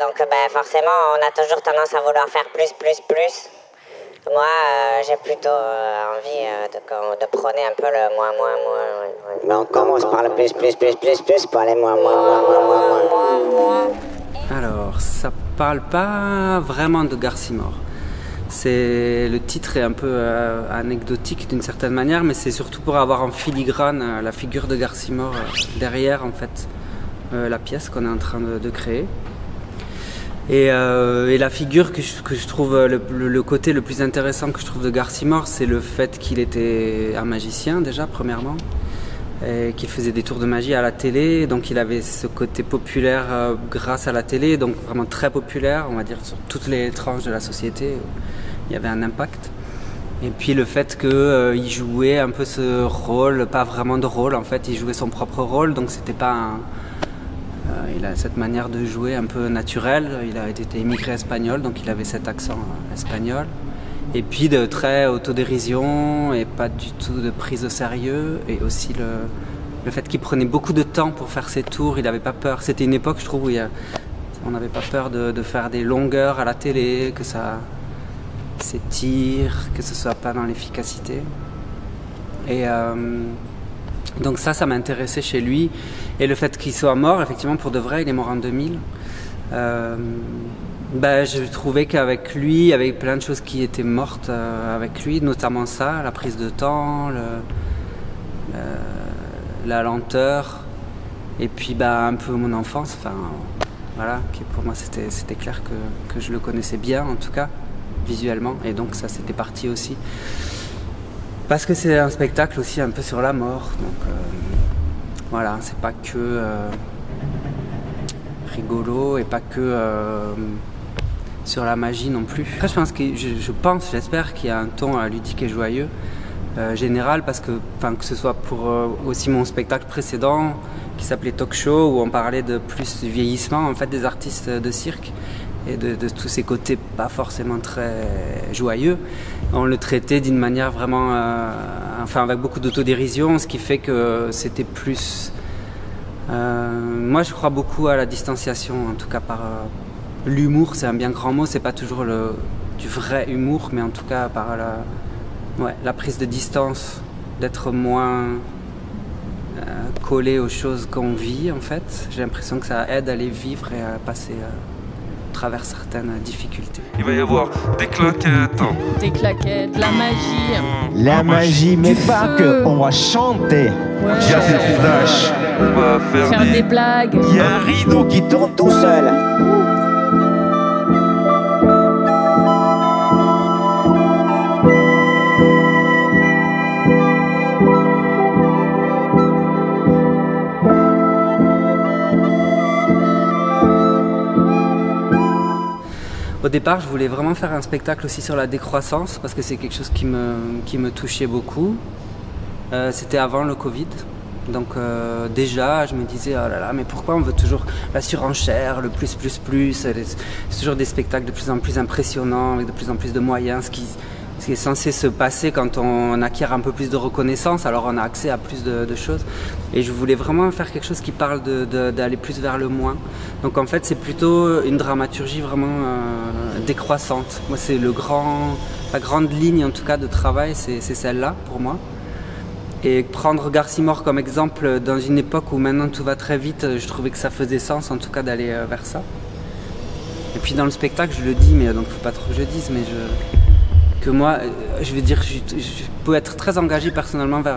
donc forcément, on a toujours tendance à vouloir faire plus. Moi, j'ai plutôt envie de prôner un peu le moins. Ouais. On commence par le plus pour aller moins. Alors, ça parle pas vraiment de Garcimore. Le titre est un peu anecdotique d'une certaine manière, mais c'est surtout pour avoir en filigrane la figure de Garcimore derrière en fait la pièce qu'on est en train de créer. Et la figure que je trouve, le côté le plus intéressant que je trouve de Garcimore, c'est le fait qu'il était un magicien déjà, premièrement, et qu'il faisait des tours de magie à la télé, donc il avait ce côté populaire grâce à la télé, donc vraiment très populaire, on va dire, sur toutes les tranches de la société, il y avait un impact. Et puis le fait qu'il jouait un peu ce rôle, pas vraiment de rôle en fait, il jouait son propre rôle, donc c'était pas il a cette manière de jouer un peu naturelle, il a été immigré espagnol, donc il avait cet accent espagnol. Et puis de très autodérision et pas du tout de prise au sérieux. Et aussi le fait qu'il prenait beaucoup de temps pour faire ses tours, il n'avait pas peur. C'était une époque, je trouve, où on n'avait pas peur de faire des longueurs à la télé, que ça s'étire, que ce soit pas dans l'efficacité. Et donc ça m'intéressait chez lui. Et le fait qu'il soit mort, effectivement, pour de vrai, il est mort en 2000. Je trouvais qu'avec lui, il y avait plein de choses qui étaient mortes avec lui, notamment ça, la prise de temps, la lenteur, et puis un peu mon enfance. Enfin, voilà, pour moi c'était clair que je le connaissais bien, en tout cas, visuellement, et donc ça c'était parti aussi. Parce que c'est un spectacle aussi un peu sur la mort, donc voilà, c'est pas que rigolo et pas que sur la magie non plus. Après, j'espère qu'il y a un ton ludique et joyeux général, parce que ce soit pour aussi mon spectacle précédent qui s'appelait Talk Show, où on parlait de plus du vieillissement en fait des artistes de cirque et de tous ces côtés pas forcément très joyeux. On le traitait d'une manière vraiment avec beaucoup d'autodérision, ce qui fait que c'était plus moi je crois beaucoup à la distanciation, en tout cas par l'humour. C'est un bien grand mot, c'est pas toujours du vrai humour, mais en tout cas par la prise de distance, d'être moins collé aux choses qu'on vit en fait. J'ai l'impression que ça aide à les vivre et à passer à travers certaines difficultés. Il va y avoir des claquettes. Des claquettes, la magie. La magie, mais pas feu. que, on va chanter. Ouais. Il y a des flashs. On va Faire des blagues. Il y a un rideau qui Tourne tout seul. Au départ, je voulais vraiment faire un spectacle aussi sur la décroissance, parce que c'est quelque chose qui me touchait beaucoup. C'était avant le Covid. Donc déjà, je me disais, oh là là, mais pourquoi on veut toujours la surenchère, le plus. C'est toujours des spectacles de plus en plus impressionnants, avec de plus en plus de moyens, ce qui est censé se passer quand on acquiert un peu plus de reconnaissance, alors on a accès à plus de choses. Et je voulais vraiment faire quelque chose qui parle d'aller plus vers le moins. Donc en fait, c'est plutôt une dramaturgie vraiment décroissante. Moi, c'est la grande ligne en tout cas de travail, c'est celle-là pour moi. Et prendre Garcimore comme exemple dans une époque où maintenant tout va très vite, je trouvais que ça faisait sens en tout cas d'aller vers ça. Et puis dans le spectacle, je le dis, mais donc faut pas trop que je le dise, mais que moi, je veux dire, je peux être très engagé personnellement vers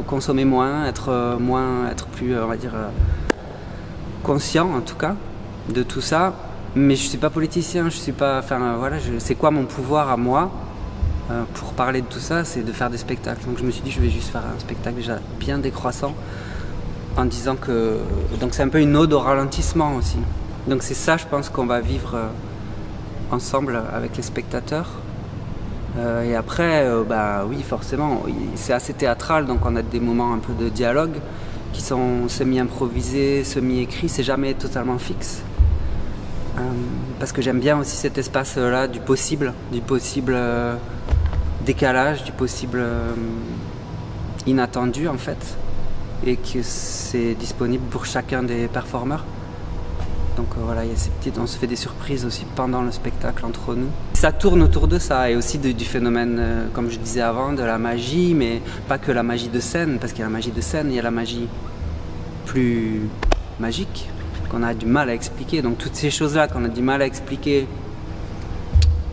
consommer moins, être plus, on va dire, conscient en tout cas de tout ça. Mais je suis pas politicien, je suis pas, c'est quoi mon pouvoir à moi pour parler de tout ça, c'est de faire des spectacles. Donc je me suis dit, je vais juste faire un spectacle déjà bien décroissant, en disant que donc c'est un peu une ode au ralentissement aussi. Donc c'est ça, je pense, qu'on va vivre ensemble avec les spectateurs. Et après, oui, forcément, c'est assez théâtral, donc on a des moments un peu de dialogue qui sont semi-improvisés, semi-écrits, c'est jamais totalement fixe. Parce que j'aime bien aussi cet espace-là du possible décalage, du possible inattendu en fait, et que c'est disponible pour chacun des performeurs. Donc voilà, il y a ces petites, on se fait des surprises aussi pendant le spectacle entre nous. Ça tourne autour de ça et aussi du phénomène, comme je disais avant, de la magie, mais pas que la magie de scène, parce qu'il y a la magie de scène, il y a la magie plus magique qu'on a du mal à expliquer. Donc toutes ces choses-là qu'on a du mal à expliquer,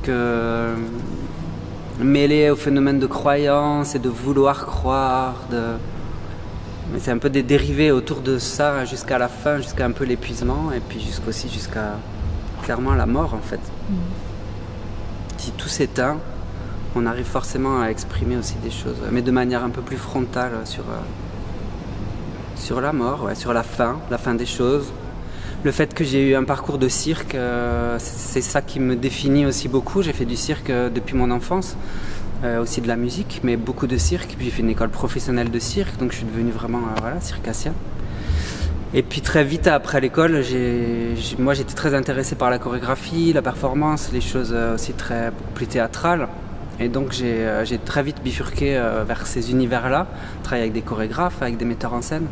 que mêlées au phénomène de croyance et de vouloir croire, mais c'est un peu des dérivés autour de ça jusqu'à la fin, jusqu'à un peu l'épuisement et puis jusqu'à clairement la mort en fait. Si tout s'éteint, on arrive forcément à exprimer aussi des choses, mais de manière un peu plus frontale sur la mort, ouais, sur la fin des choses. Le fait que j'ai eu un parcours de cirque, c'est ça qui me définit aussi beaucoup. J'ai fait du cirque depuis mon enfance. Aussi de la musique, mais beaucoup de cirque. Puis j'ai fait une école professionnelle de cirque, donc je suis devenu vraiment circassien. Et puis très vite après l'école, moi j'étais très intéressé par la chorégraphie, la performance, les choses aussi beaucoup plus théâtrales. Et donc j'ai très vite bifurqué vers ces univers-là, travailler avec des chorégraphes, avec des metteurs en scène.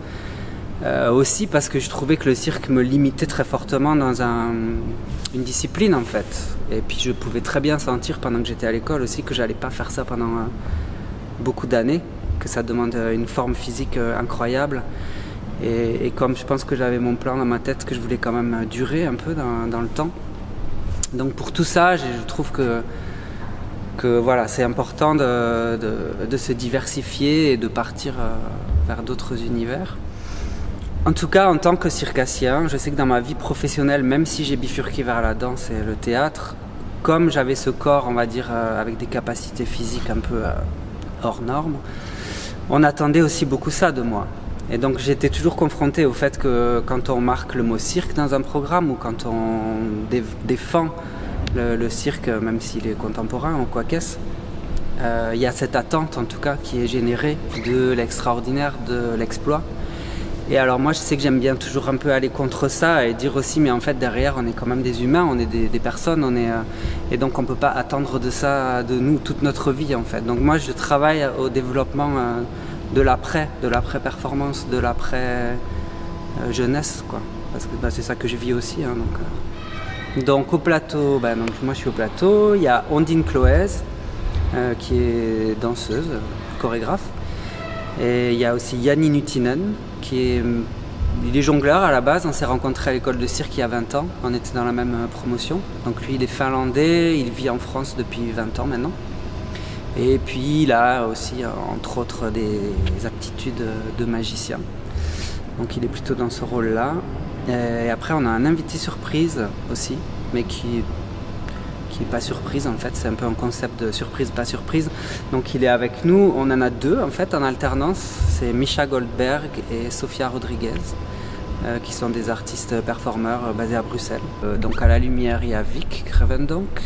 Aussi parce que je trouvais que le cirque me limitait très fortement dans une discipline en fait. Et puis je pouvais très bien sentir pendant que j'étais à l'école aussi que j'allais pas faire ça pendant beaucoup d'années, que ça demande une forme physique incroyable. Et comme je pense que j'avais mon plan dans ma tête, que je voulais quand même durer un peu dans le temps. Donc pour tout ça, je trouve que voilà, c'est important de se diversifier et de partir vers d'autres univers. En tout cas, en tant que circassien, je sais que dans ma vie professionnelle, même si j'ai bifurqué vers la danse et le théâtre, comme j'avais ce corps, on va dire, avec des capacités physiques un peu hors normes, on attendait aussi beaucoup ça de moi. Et donc j'étais toujours confronté au fait que quand on marque le mot cirque dans un programme ou quand on défend le cirque, même s'il est contemporain ou quoi qu'est-ce, il y a cette attente en tout cas qui est générée de l'extraordinaire, de l'exploit. Et alors moi je sais que j'aime bien toujours un peu aller contre ça et dire aussi mais en fait derrière on est quand même des humains, on est des personnes, et donc on ne peut pas attendre de ça de nous toute notre vie en fait. Donc moi je travaille au développement de l'après-performance, de l'après-jeunesse quoi. Parce que c'est ça que je vis aussi. Hein, donc au plateau, donc moi je suis au plateau, il y a Ondine Cloez qui est danseuse, chorégraphe. Et il y a aussi Jani Nutinen, il est jongleur à la base, on s'est rencontrés à l'école de cirque il y a 20 ans, on était dans la même promotion. Donc lui il est finlandais, il vit en France depuis 20 ans maintenant. Et puis il a aussi entre autres des aptitudes de magicien. Donc il est plutôt dans ce rôle-là. Et après on a un invité surprise aussi, mais qui est pas surprise en fait, c'est un peu un concept de surprise, pas surprise. Donc il est avec nous, on en a deux en fait en alternance, c'est Misha Goldberg et Sofia Rodriguez, qui sont des artistes performeurs basés à Bruxelles. Donc à la lumière il y a Vic Grevendonck,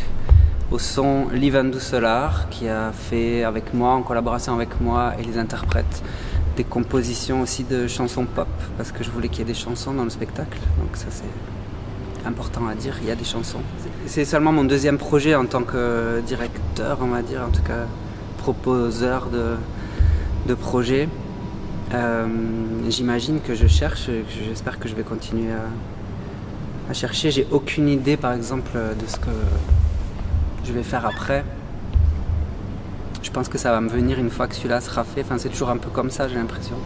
au son Livan Dusselaar qui a fait avec moi, en collaboration avec moi et les interprètes, des compositions aussi de chansons pop, parce que je voulais qu'il y ait des chansons dans le spectacle, donc ça c'est important à dire, il y a des chansons. C'est seulement mon deuxième projet en tant que directeur, on va dire, en tout cas proposeur de projets. J'imagine que je cherche, j'espère que je vais continuer à chercher. J'ai aucune idée par exemple de ce que je vais faire après. Je pense que ça va me venir une fois que celui-là sera fait, enfin c'est toujours un peu comme ça j'ai l'impression.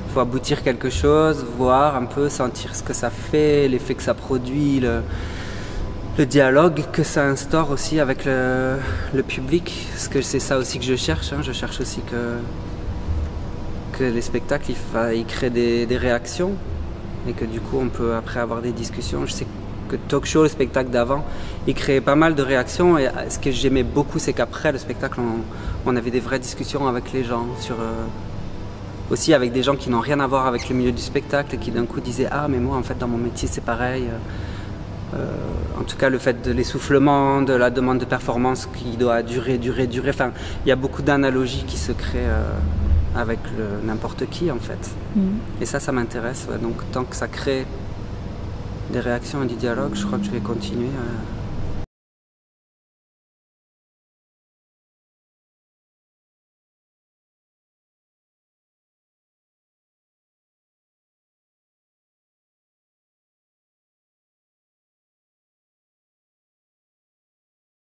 Il faut aboutir quelque chose, voir un peu, sentir ce que ça fait, l'effet que ça produit, le dialogue que ça instaure aussi avec le public. Parce que c'est ça aussi que je cherche. Hein. Je cherche aussi que les spectacles ils créent des réactions et que du coup on peut après avoir des discussions. Je sais que Talk Show, le spectacle d'avant, il créait pas mal de réactions et ce que j'aimais beaucoup c'est qu'après le spectacle on avait des vraies discussions avec les gens sur... aussi avec des gens qui n'ont rien à voir avec le milieu du spectacle et qui d'un coup disaient « Ah mais moi en fait dans mon métier c'est pareil ». En tout cas le fait de l'essoufflement, de la demande de performance qui doit durer. Enfin il y a beaucoup d'analogies qui se créent avec n'importe qui en fait. Et ça m'intéresse. Ouais. Donc tant que ça crée des réactions et du dialogue, je crois que je vais continuer